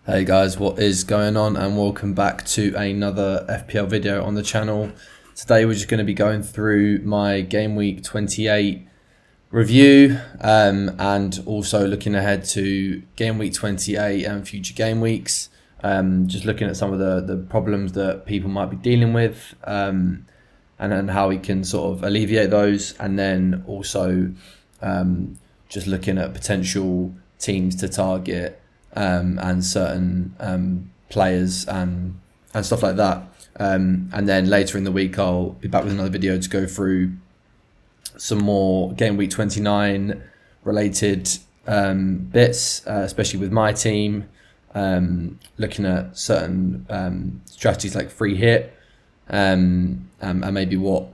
Hey guys, what is going on, and welcome back to another FPL video on the channel. Today we're just going to be going through my Game Week 28 review and also looking ahead to Game Week 28 and future game weeks. Just looking at some of the problems that people might be dealing with and then how we can sort of alleviate those, and then also just looking at potential teams to target and certain players and stuff like that. And then later in the week, I'll be back with another video to go through some more Game Week 29 related bits, especially with my team, looking at certain strategies like free hit and maybe what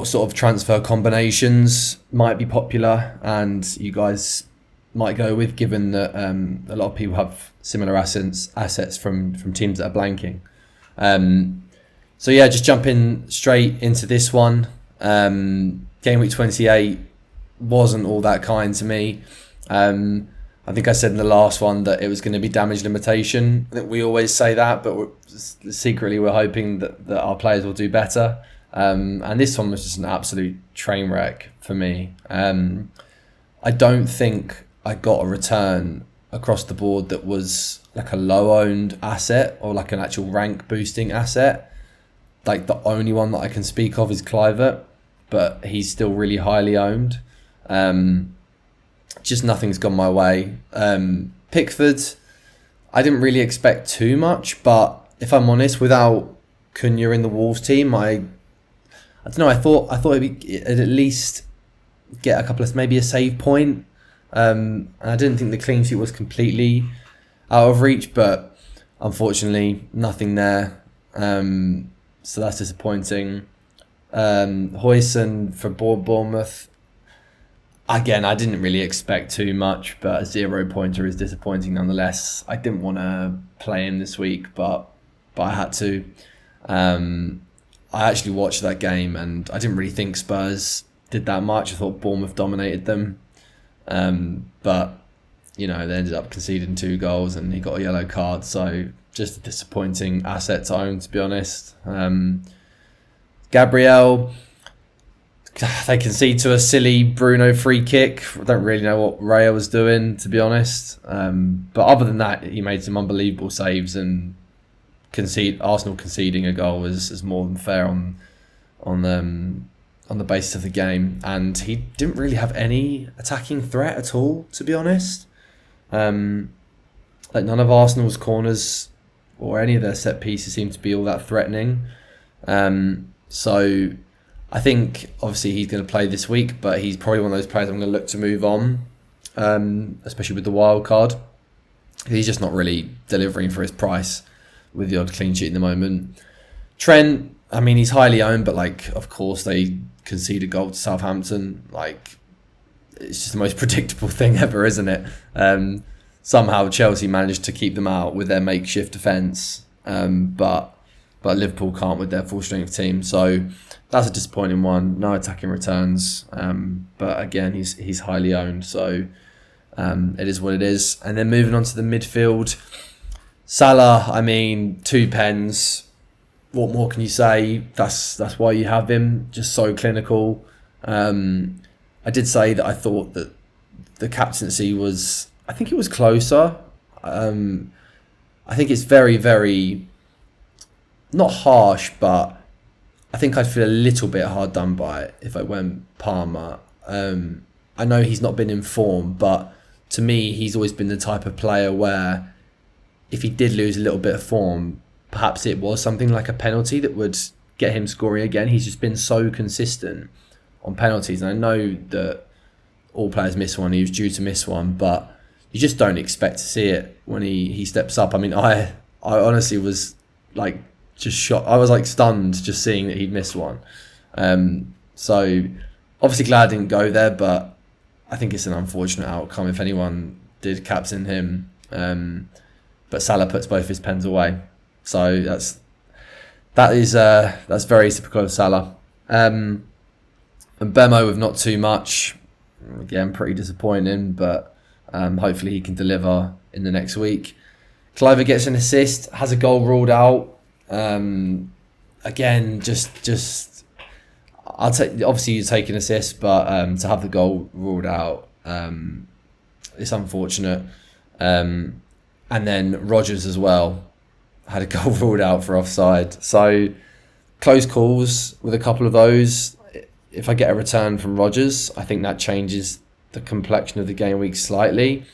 sort of transfer combinations might be popular and you guys might go with, given that a lot of people have similar assets from teams that are blanking. So yeah, just jumping straight into this one. Game Week 28 wasn't all that kind to me. I think I said in the last one that it was going to be damage limitation. I think we always say that, but secretly we're hoping that our players will do better. And this one was just an absolute train wreck for me. I don't think I got a return across the board that was like a low owned asset or like an actual rank boosting asset. Like the only one that I can speak of is Clivert, but he's still really highly owned. Just nothing's gone my way. Pickford, I didn't really expect too much, but if I'm honest, without Cunha in the Wolves team, I don't know. I thought it'd at least get a couple of, maybe a save point. And I didn't think the clean sheet was completely out of reach, but unfortunately nothing there. So that's disappointing. Huijsen for Bournemouth. Again, I didn't really expect too much, but a 0 pointer is disappointing nonetheless. I didn't want to play him this week, but I had to. I actually watched that game and I didn't really think Spurs did that much. I thought Bournemouth dominated them. But you know, they ended up conceding 2 goals and he got a yellow card, so just a disappointing asset to own, to be honest. Gabriel, they concede to a silly Bruno free kick. I don't really know what Raya was doing, to be honest. But other than that, he made some unbelievable saves, and Arsenal conceding a goal is more than fair on the basis of the game, and he didn't really have any attacking threat at all, to be honest. Like none of Arsenal's corners or any of their set pieces seem to be all that threatening. So I think obviously he's going to play this week, but he's probably one of those players I'm going to look to move on, especially with the Wildcard. He's just not really delivering for his price with the odd clean sheet in the moment. Trent, I mean, he's highly owned, but like, of course, they concede a goal to Southampton. Like, it's just the most predictable thing ever, isn't it? Somehow Chelsea managed to keep them out with their makeshift defence, but Liverpool can't with their full strength team. So that's a disappointing one. No attacking returns, but again, he's highly owned, so it is what it is. And then moving on to the midfield, Salah. I mean, 2 pens. What more can you say? That's why you have him. Just so clinical. I did say that I thought that the captaincy was, I think it was closer. I think it's very, very, not harsh, but I think I'd feel a little bit hard done by it if I went Palmer. I know he's not been in form, but to me, he's always been the type of player where if he did lose a little bit of form, perhaps it was something like a penalty that would get him scoring again. He's just been so consistent on penalties. And I know that all players miss one. He was due to miss one, but you just don't expect to see it when he steps up. I mean, I honestly was like just shocked. I was like stunned just seeing that he'd missed one. So obviously glad I didn't go there, but I think it's an unfortunate outcome if anyone did captain him. But Salah puts both his pens away. So that's very typical of Salah. And Bemo with not too much. Again, pretty disappointing, but hopefully he can deliver in the next week. Cliver gets an assist, has a goal ruled out. Again, just I'll take. Obviously, you take an assist, but to have the goal ruled out, it's unfortunate. And then Rodgers as well had a goal ruled out for offside. So close calls with a couple of those. If I get a return from Rodgers, I think that changes the complexion of the game week slightly.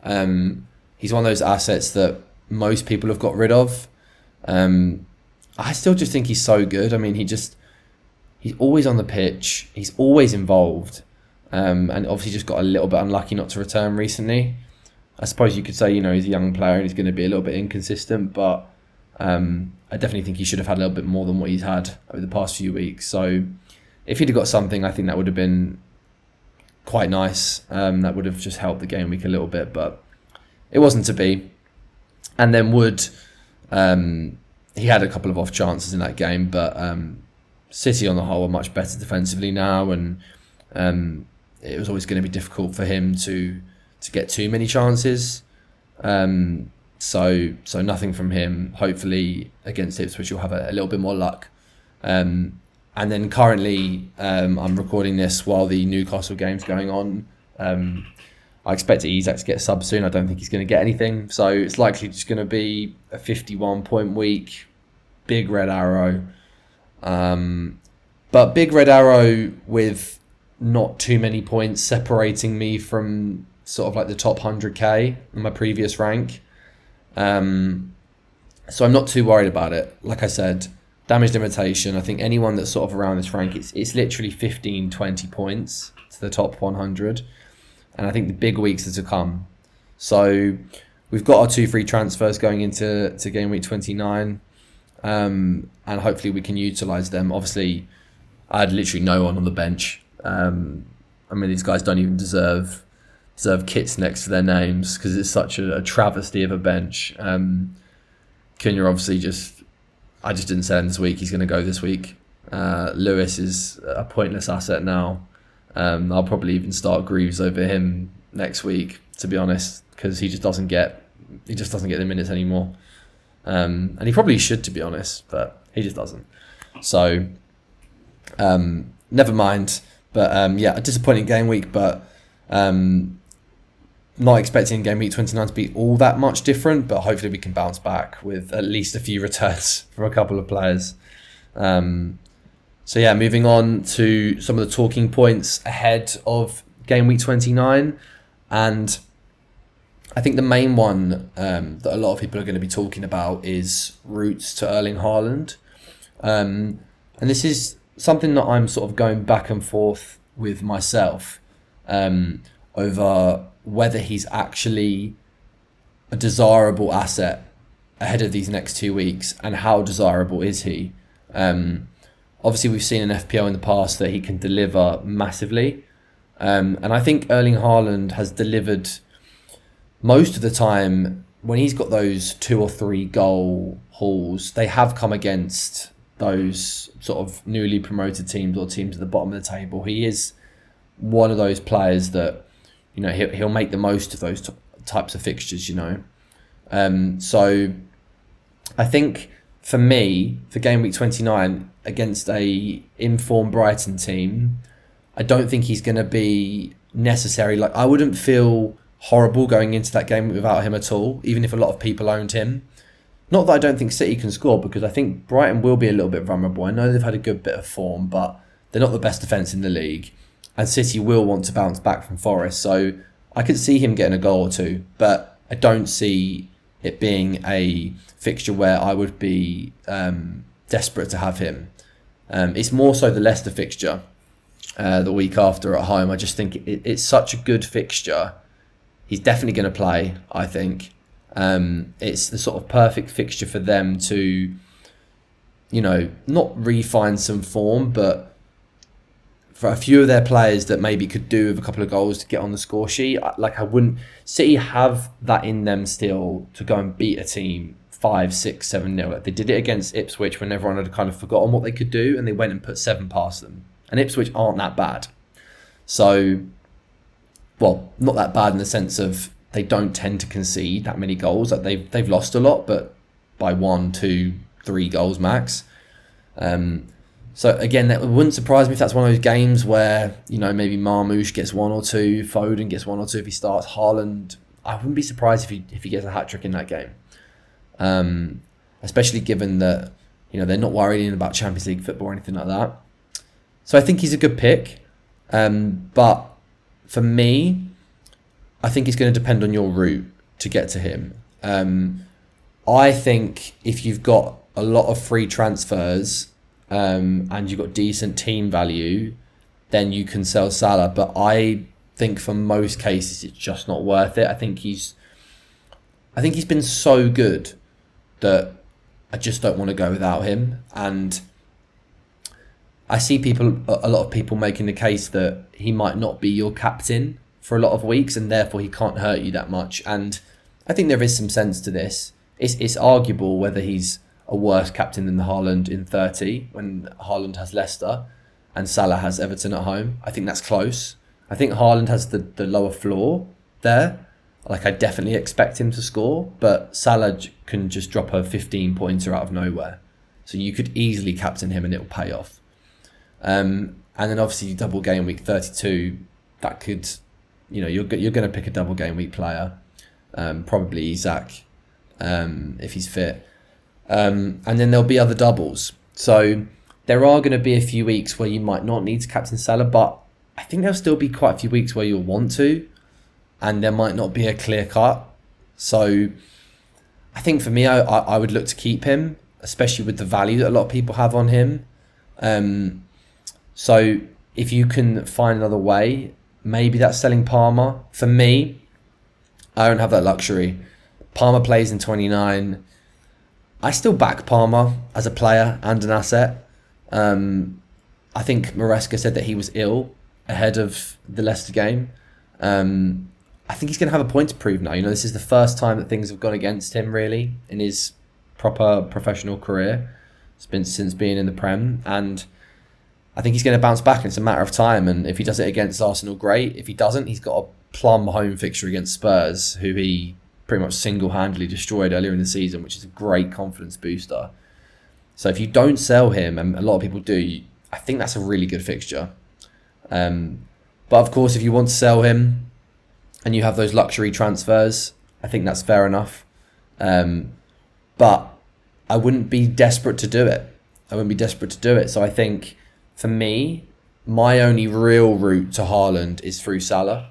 He's one of those assets that most people have got rid of. I still just think he's so good. I mean, he's always on the pitch. He's always involved. And obviously just got a little bit unlucky not to return recently. I suppose you could say, he's a young player and he's going to be a little bit inconsistent, but I definitely think he should have had a little bit more than what he's had over the past few weeks. So if he'd have got something, I think that would have been quite nice. That would have just helped the game week a little bit, but it wasn't to be. And then Wood, he had a couple of off chances in that game, but City on the whole are much better defensively now, and it was always going to be difficult for him to get too many chances. So nothing from him. Hopefully against Ipswich you'll have a little bit more luck. And then currently I'm recording this while the Newcastle game's going on. I expect Isak to get sub soon. I don't think he's going to get anything. So it's likely just going to be a 51-point week. Big red arrow. But big red arrow with not too many points separating me from sort of like the top 100k in my previous rank. So I'm not too worried about it. Like I said, damage limitation. I think anyone that's sort of around this rank, it's literally 15, 20 points to the top 100. And I think the big weeks are to come. So we've got our 2 free transfers going into game week 29. And hopefully we can utilise them. Obviously, I had literally no one on the bench. I mean, these guys don't even deserve kits next to their names because it's such a travesty of a bench. Cunha obviously I just didn't sell him this week. He's going to go this week. Lewis is a pointless asset now. I'll probably even start Greaves over him next week, to be honest, because he just doesn't get the minutes anymore. And he probably should, to be honest, but he just doesn't. So never mind. But a disappointing game week, but not expecting game week 29 to be all that much different, but hopefully we can bounce back with at least a few returns from a couple of players. Moving on to some of the talking points ahead of game week 29. And I think the main one that a lot of people are going to be talking about is routes to Erling Haaland. And this is something that I'm sort of going back and forth with myself over whether he's actually a desirable asset ahead of these next 2 weeks and how desirable is he. Obviously, we've seen in FPL in the past that he can deliver massively. And I think Erling Haaland has delivered most of the time when he's got those 2 or 3 goal hauls. They have come against those sort of newly promoted teams or teams at the bottom of the table. He is one of those players that, he'll make the most of those types of fixtures, So I think for me, for game week 29 against a informed Brighton team, I don't think he's going to be necessary. Like, I wouldn't feel horrible going into that game without him at all, even if a lot of people owned him. Not that I don't think City can score, because I think Brighton will be a little bit vulnerable. I know they've had a good bit of form, but they're not the best defence in the league. And City will want to bounce back from Forest. So I could see him getting a goal or two, but I don't see it being a fixture where I would be desperate to have him. It's more so the Leicester fixture the week after at home. I just think it's such a good fixture. He's definitely going to play, I think. It's the sort of perfect fixture for them to, not refine some form, but for a few of their players that maybe could do with a couple of goals to get on the score sheet. City have that in them still to go and beat a team 5, 6, 7-0. Like they did it against Ipswich when everyone had kind of forgotten what they could do, and they went and put 7 past them. And Ipswich aren't that bad. So, well, not that bad in the sense of they don't tend to concede that many goals. Like they've lost a lot, but by 1, 2, 3 goals max. So again, that wouldn't surprise me if that's one of those games where, you know, maybe Marmoush gets 1 or 2, Foden gets 1 or 2 if he starts. Haaland, I wouldn't be surprised if he gets a hat-trick in that game. Especially given that, you know, they're not worrying about Champions League football or anything like that. So I think he's a good pick. But for me, I think it's going to depend on your route to get to him. I think if you've got a lot of free transfers and you've got decent team value, then you can sell Salah. But I think for most cases, it's just not worth it. I think he's been so good that I just don't want to go without him. And I see a lot of people making the case that he might not be your captain for a lot of weeks and therefore he can't hurt you that much. And I think there is some sense to this. It's arguable whether he's a worse captain than Haaland in 30 when Haaland has Leicester and Salah has Everton at home. I think that's close. I think Haaland has the lower floor there. Like, I definitely expect him to score, but Salah can just drop a 15-pointer out of nowhere. So you could easily captain him and it'll pay off. And then obviously double game week 32, that could, you know, you're going to pick a double game week player, probably Isaac, if he's fit. And then there'll be other doubles. So there are going to be a few weeks where you might not need to captain Salah, but I think there'll still be quite a few weeks where you'll want to, and there might not be a clear cut. So I think for me, I would look to keep him, especially with the value that a lot of people have on him. So if you can find another way, maybe that's selling Palmer. For me, I don't have that luxury. Palmer plays in 29. I still back Palmer as a player and an asset. I think Maresca said that he was ill ahead of the Leicester game. I think he's going to have a point to prove now. You know, this is the first time that things have gone against him, really, in his proper professional career. It's been since being in the Prem. And I think he's going to bounce back. And it's a matter of time. And if he does it against Arsenal, great. If he doesn't, he's got a plum home fixture against Spurs, who he pretty much single-handedly destroyed earlier in the season, which is a great confidence booster. So if you don't sell him, and a lot of people do, I think that's a really good fixture. But of course, if you want to sell him and you have those luxury transfers, I think that's fair enough. But I wouldn't be desperate to do it. So I think for me, my only real route to Haaland is through Salah.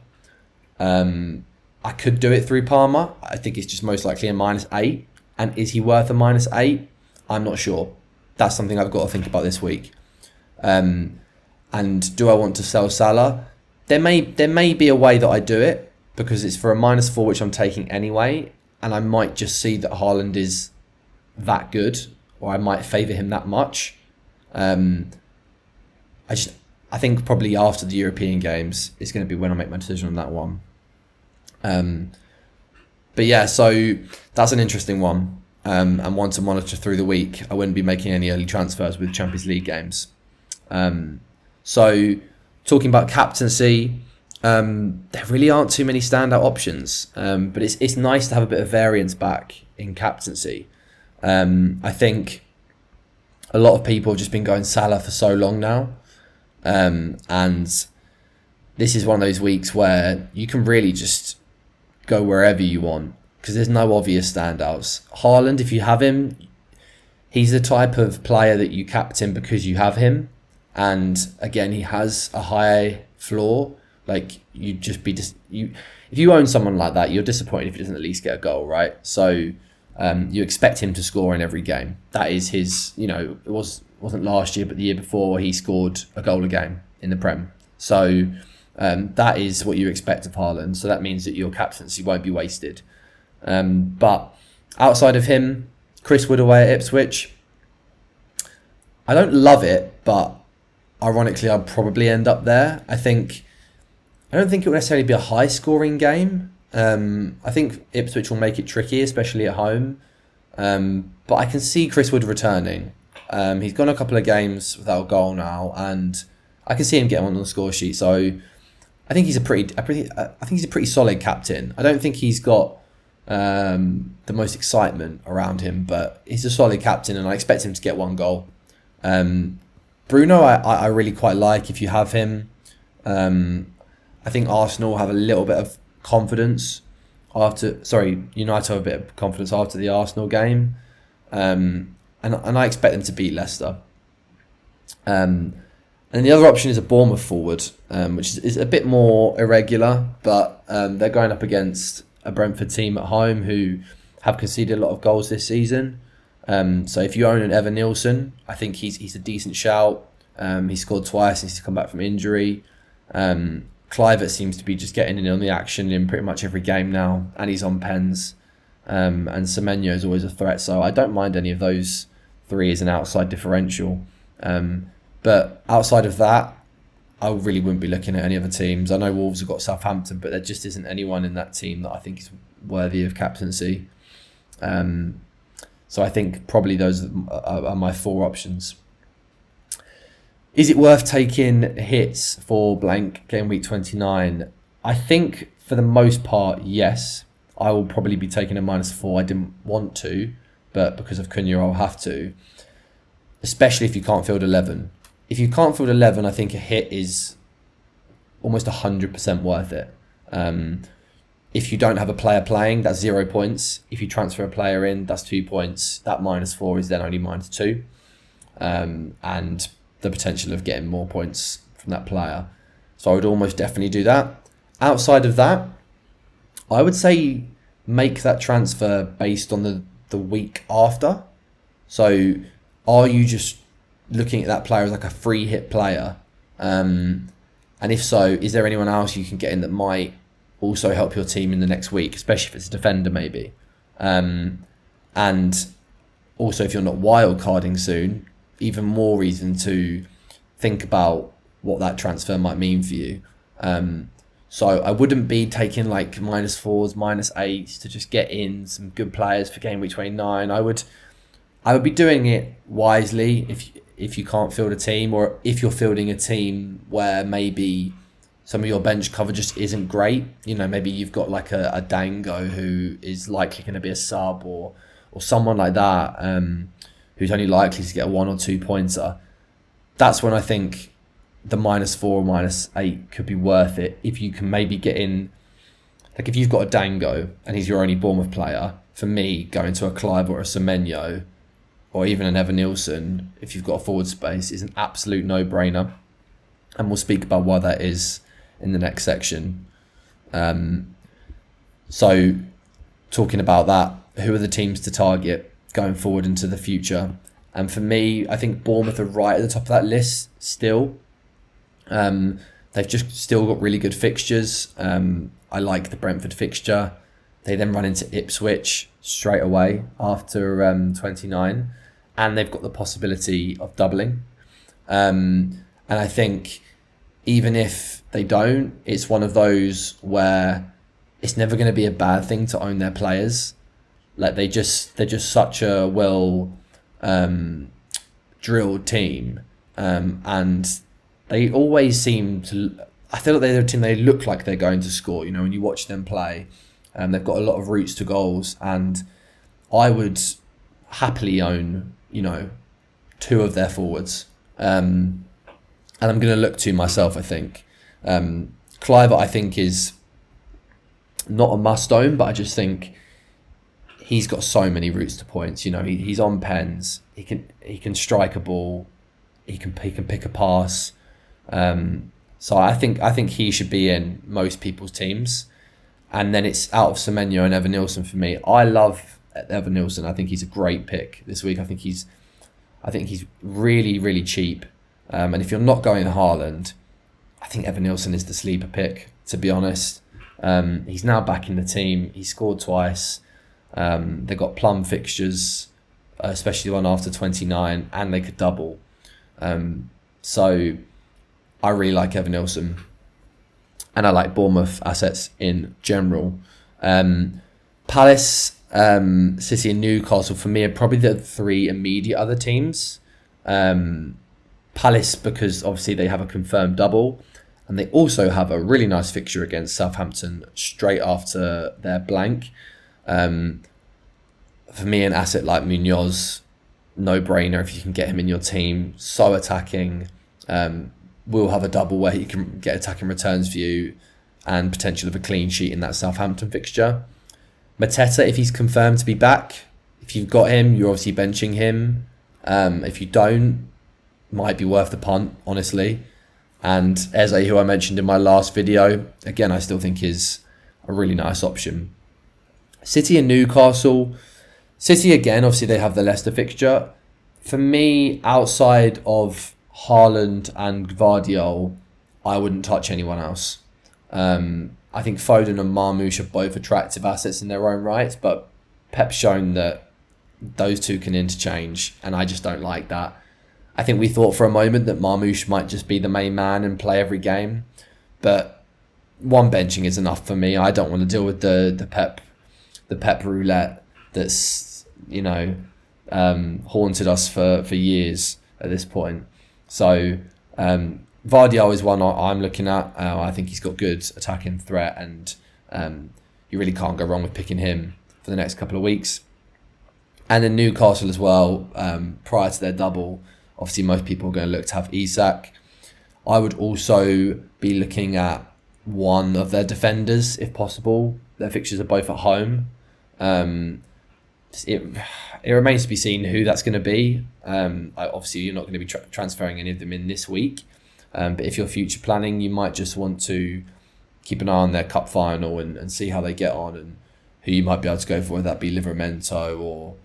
I could do it through Palmer. I think it's just most likely a -8. And is he worth a -8? I'm not sure. That's something I've got to think about this week. And do I want to sell Salah? There may be a way that I do it because it's for a -4, which I'm taking anyway. And I might just see that Haaland is that good, or I might favour him that much. I think probably after the European games is going to be when I make my decision on that one. But yeah, so that's an interesting one, and one to monitor through the week. I wouldn't be making any early transfers with Champions League games. So talking about captaincy, there really aren't too many standout options, but it's nice to have a bit of variance back in captaincy. I think a lot of people have just been going Salah for so long now, and this is one of those weeks where you can really just go wherever you want because there's no obvious standouts. Haaland, if you have him, he's the type of player that you captain because you have him, and again, he has a high floor. Like, you'd just be if you own someone like that, you're disappointed if he doesn't at least get a goal, right? So you expect him to score in every game. That is his, you know, it wasn't last year, but the year before, he scored a goal a game in the Prem. So that is what you expect of Haaland. So that means that your captaincy won't be wasted. But outside of him, Chris Wood away at Ipswich, I don't love it, but ironically, I'll probably end up there. I don't think it will necessarily be a high-scoring game. I think Ipswich will make it tricky, especially at home. But I can see Chris Wood returning. He's gone a couple of games without a goal now, and I can see him getting on the score sheet. So he's a pretty solid captain. I don't think he's got the most excitement around him, but he's a solid captain, and I expect him to get one goal. Bruno, I really quite like if you have him. I think Arsenal have a little bit of confidence United have a bit of confidence after the Arsenal game, and I expect them to beat Leicester. And the other option is a Bournemouth forward, which is a bit more irregular, but they're going up against a Brentford team at home who have conceded a lot of goals this season. So if you own an Evan Nielsen, I think he's a decent shout. He scored twice since he's come back from injury. Clivert seems to be just getting in on the action in pretty much every game now, and he's on pens. And Semenyo is always a threat, so I don't mind any of those three as an outside differential. But outside of that, I really wouldn't be looking at any other teams. I know Wolves have got Southampton, but there just isn't anyone in that team that I think is worthy of captaincy. So I think probably those are my four options. Is it worth taking hits for blank game week 29? I think for the most part, yes. I will probably be taking a -4. I didn't want to, but because of Cunha, I'll have to. Especially if you can't field 11. If you can't field 11, I think a hit is almost 100% worth it. If you don't have a player playing, that's 0 points. If you transfer a player in, that's 2 points. That -4 is then only -2. And the potential of getting more points from that player. So I would almost definitely do that. Outside of that, I would say make that transfer based on the week after. So are you just looking at that player as like a free hit player? And if so, is there anyone else you can get in that might also help your team in the next week, especially if it's a defender maybe? And also if you're not wildcarding soon, even more reason to think about what that transfer might mean for you. So I wouldn't be taking like -4s, -8s to just get in some good players for game week 29. I would be doing it wisely if you can't field a team, or if you're fielding a team where maybe some of your bench cover just isn't great. You know, maybe you've got like a Dango who is likely going to be a sub, or someone like that who's only likely to get a 1 or 2 pointer. That's when I think the -4 or -8 could be worth it. If you can maybe get in, like if you've got a Dango and he's your only Bournemouth player, for me, going to a Clive or a Semenyo, or even an Evan Nielsen, if you've got a forward space, is an absolute no-brainer. And we'll speak about why that is in the next section. So talking about that, who are the teams to target going forward into the future? And for me, I think Bournemouth are right at the top of that list still. They've just still got really good fixtures. I like the Brentford fixture. They then run into Ipswich straight away after 29. And they've got the possibility of doubling. And I think even if they don't, it's one of those where it's never going to be a bad thing to own their players. Like they're just such a well drilled team, and they always seem to. I feel like they're a team. They look like they're going to score. You know, when you watch them play, they've got a lot of routes to goals, and I would happily own 2 of their forwards. And I'm going to look to myself. I think Clivert, I think, is not a must own, but I just think he's got so many routes to points. You know, he's on pens. He can strike a ball. He can pick a pass. So I think he should be in most people's teams. And then it's out of Semenyo and Evan Nielsen for me. I love Evan Nielsen. I think he's a great pick this week. I think he's really, really cheap. And if you're not going Haaland, I think Evan Nielsen is the sleeper pick, to be honest. He's now back in the team. He scored twice. They've got plum fixtures, especially the one after 29, and they could double. So I really like Evan Nielsen. And I like Bournemouth assets in general. Palace, City and Newcastle, for me, are probably the 3 immediate other teams. Palace, because obviously they have a confirmed double. And they also have a really nice fixture against Southampton straight after their blank. For me, an asset like Munoz, no-brainer if you can get him in your team. So attacking. Will have a double where he can get attacking returns for you and potential of a clean sheet in that Southampton fixture. Mateta, if he's confirmed to be back, if you've got him, you're obviously benching him. If you don't, might be worth the punt, honestly. And Eze, who I mentioned in my last video, again, I still think is a really nice option. City and Newcastle. City, again, obviously they have the Leicester fixture. For me, outside of Haaland and Gvardiol, I wouldn't touch anyone else. I think Foden and Marmoush are both attractive assets in their own right, but Pep's shown that those two can interchange, and I just don't like that. I think we thought for a moment that Marmoush might just be the main man and play every game, but one benching is enough for me. I don't want to deal with the Pep roulette that's haunted us for years at this point. So Vardiol is one I'm looking at. I think he's got good attacking threat, and you really can't go wrong with picking him for the next couple of weeks. And then Newcastle as well, prior to their double, obviously most people are going to look to have Isak. I would also be looking at one of their defenders if possible. Their fixtures are both at home. It remains to be seen who that's going to be. Obviously, you're not going to be transferring any of them in this week. But if you're future planning, you might just want to keep an eye on their cup final and see how they get on and who you might be able to go for, whether that be Livramento or,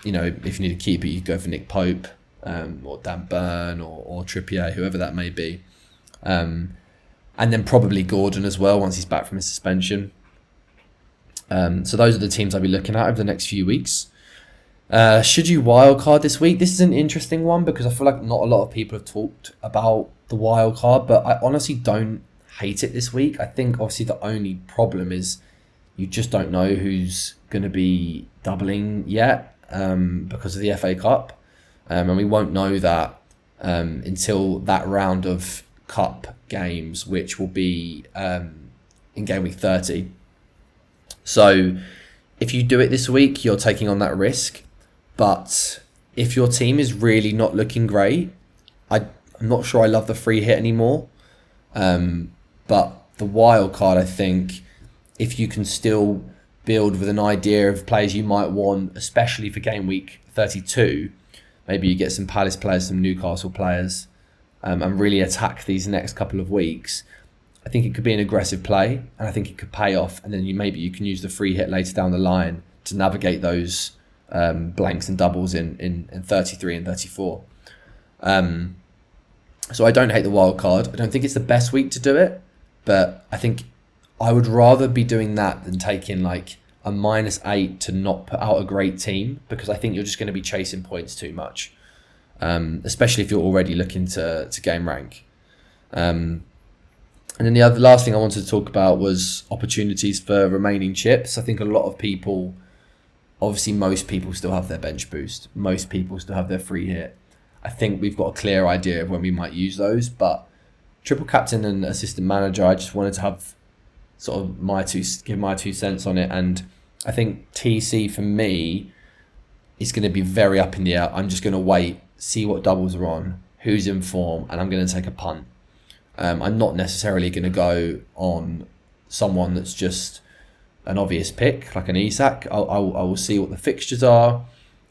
if you need a keeper, you go for Nick Pope or Dan Burn or Trippier, whoever that may be. And then probably Gordon as well once he's back from his suspension. So those are the teams I'll be looking at over the next few weeks. Should you wildcard this week? This is an interesting one because I feel like not a lot of people have talked about the wildcard, but I honestly don't hate it this week. I think obviously the only problem is you just don't know who's going to be doubling yet because of the FA Cup. And we won't know that until that round of cup games, which will be in game week 30. So if you do it this week, you're taking on that risk. But if your team is really not looking great, I'm not sure I love the free hit anymore. But the wild card, I think, if you can still build with an idea of players you might want, especially for game week 32, maybe you get some Palace players, some Newcastle players, and really attack these next couple of weeks. I think it could be an aggressive play, and I think it could pay off. And then maybe you can use the free hit later down the line to navigate those blanks and doubles in 33 and 34. So I don't hate the wild card. I don't think it's the best week to do it, but I think I would rather be doing that than taking like a -8 to not put out a great team, because I think you're just going to be chasing points too much, especially if you're already looking to game rank. And then the last thing I wanted to talk about was opportunities for remaining chips. I think a lot of people, obviously most people still have their bench boost. Most people still have their free hit. I think we've got a clear idea of when we might use those, but triple captain and assistant manager, I just wanted to have sort of give my 2 cents on it. And I think TC for me is going to be very up in the air. I'm just going to wait, see what doubles are on, who's in form, and I'm going to take a punt. I'm not necessarily going to go on someone that's just an obvious pick, like an Isak. I will see what the fixtures are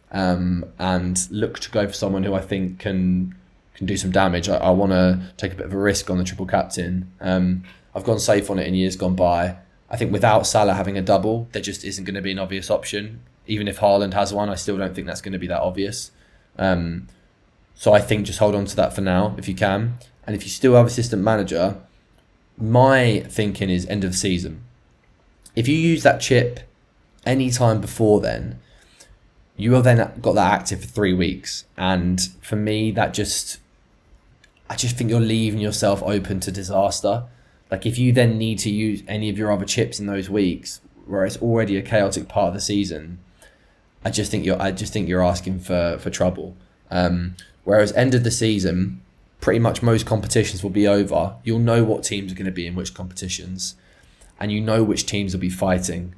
and look to go for someone who I think can do some damage. I want to take a bit of a risk on the triple captain. I've gone safe on it in years gone by. I think without Salah having a double, there just isn't going to be an obvious option. Even if Haaland has one, I still don't think that's going to be that obvious. So I think just hold on to that for now if you can. And if you still have assistant manager, my thinking is end of the season. If you use that chip any time before then, you have then got that active for 3 weeks. And for me, I just think you're leaving yourself open to disaster. Like if you then need to use any of your other chips in those weeks, where it's already a chaotic part of the season, I just think you're asking for trouble. Whereas end of the season, pretty much most competitions will be over, you'll know what teams are going to be in which competitions, and you know which teams will be fighting.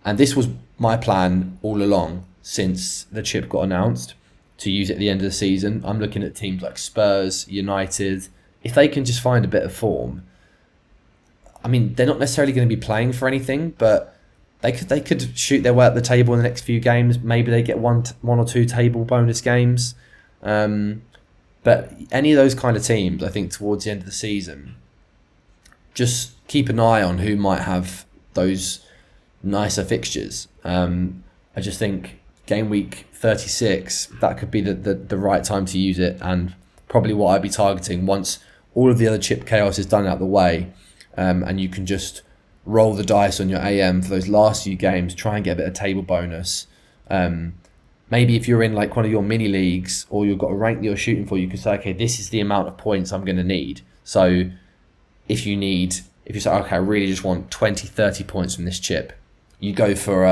And this was my plan all along since the chip got announced, to use it at the end of the season. I'm looking at teams like Spurs, United. If they can just find a bit of form, I mean, they're not necessarily going to be playing for anything, but they could shoot their way up the table in the next few games. Maybe they get one or two table bonus games. But any of those kind of teams, I think towards the end of the season, just keep an eye on who might have those nicer fixtures. I just think game week 36, that could be the right time to use it, and probably what I'd be targeting once all of the other chip chaos is done out the way, and you can just roll the dice on your AM for those last few games, try and get a bit of table bonus. Maybe if you're in like one of your mini leagues, or you've got a rank that you're shooting for, you can say, okay, this is the amount of points I'm going to need. So if you say, okay, I really just want 20, 30 points from this chip, you go for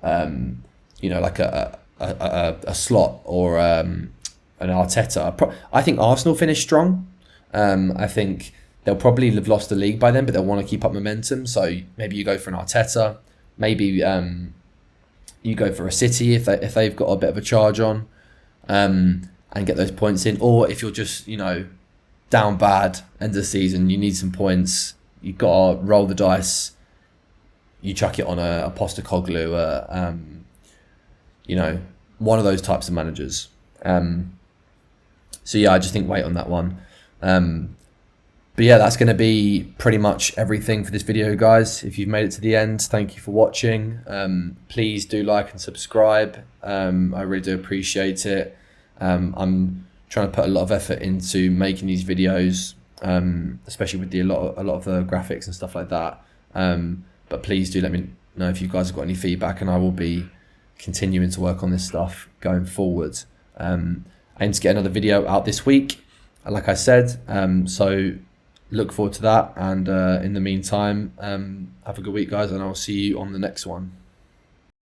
like a slot or an Arteta. I think Arsenal finished strong. I think they'll probably have lost the league by then, but they'll want to keep up momentum. So maybe you go for an Arteta. Maybe you go for a City if they've got a bit of a charge on, and get those points in. Or if you're just down bad end of the season, you need some points, you've got to roll the dice. You chuck it on a Postecoglou, one of those types of managers. So yeah, I just think wait on that one. But yeah, that's going to be pretty much everything for this video, guys. If you've made it to the end, thank you for watching. Please do like and subscribe. I really do appreciate it. I'm trying to put a lot of effort into making these videos, especially with a lot of the graphics and stuff like that. But please do let me know if you guys have got any feedback, and I will be continuing to work on this stuff going forward. I aim to get another video out this week, like I said. So look forward to that. And in the meantime, have a good week, guys, and I'll see you on the next one.